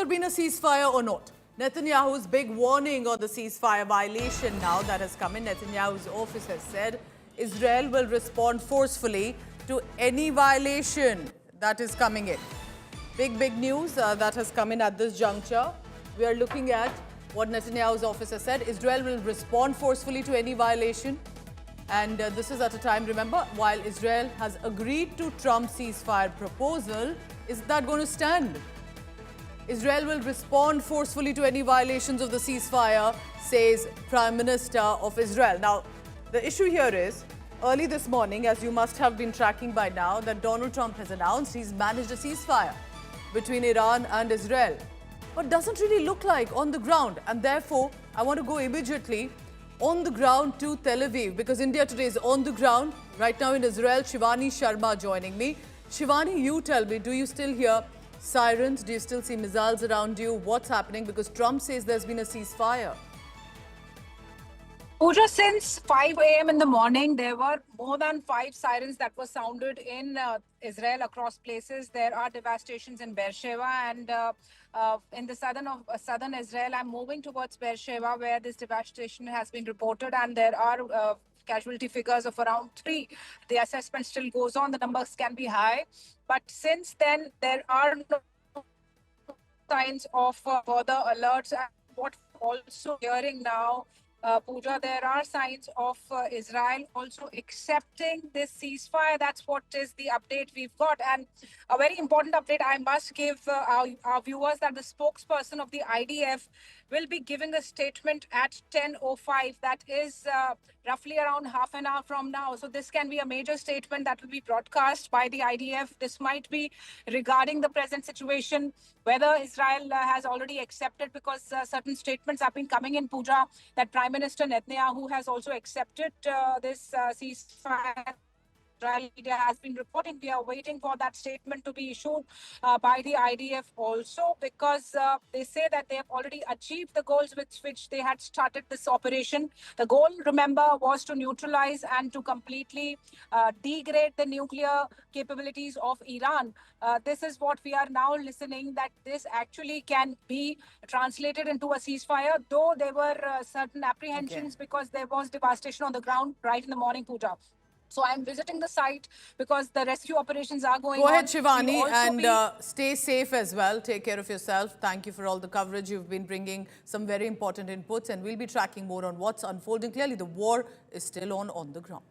been a ceasefire or not? Netanyahu's big warning on the ceasefire violation now that has come in. Netanyahu's office has said Israel will respond forcefully to any violation that is coming in. Big news that has come in at this juncture. We are looking at what Netanyahu's office has said. Israel will respond forcefully to any violation. And this is at a time, remember, while Israel has agreed to Trump's ceasefire proposal, is that going to stand? Israel will respond forcefully to any violations of the ceasefire, says Prime Minister of Israel. Now, the issue here is, early this morning, as you must have been tracking by now, that Donald Trump has announced he's managed a ceasefire between Iran and Israel. But doesn't really look like on the ground. And therefore, I want to go immediately on the ground to Tel Aviv, because India Today is on the ground right now in Israel. Shivani Sharma joining me. Shivani, you tell me, do you still hear sirens? Do you still see missiles around you? What's happening? Because Trump says there's been a ceasefire. Pooja, since 5 a.m. in the morning, there were more than 5 sirens that were sounded in Israel across places. There are devastations in Beersheba and in the southern Israel. I'm moving towards Beersheba, where this devastation has been reported, and there are casualty figures of around 3. The assessment still goes on. The numbers can be high. But since then, there are no signs of further alerts. And what we're also hearing now, Pooja, there are signs of Israel also accepting this ceasefire. That's what is the update we've got. And a very important update I must give our viewers, that the spokesperson of the IDF will be giving a statement at 10:05. That is roughly around half an hour from now. So this can be a major statement that will be broadcast by the IDF. This might be regarding the present situation, whether Israel has already accepted, because certain statements have been coming in, Pooja, that Prime Minister Netanyahu has also accepted this ceasefire. Israel media has been reporting. We are waiting for that statement to be issued by the IDF also, because they say that they have already achieved the goals with which they had started this operation. The goal, remember, was to neutralize and to completely degrade the nuclear capabilities of Iran. This is what we are now listening, that this actually can be translated into a ceasefire, though there were certain apprehensions because there was devastation on the ground right in the morning, Pooja. So I'm visiting the site because the rescue operations are going on. Go ahead, Shivani, and stay safe as well. Take care of yourself. Thank you for all the coverage. You've been bringing some very important inputs, and we'll be tracking more on what's unfolding. Clearly, the war is still on the ground.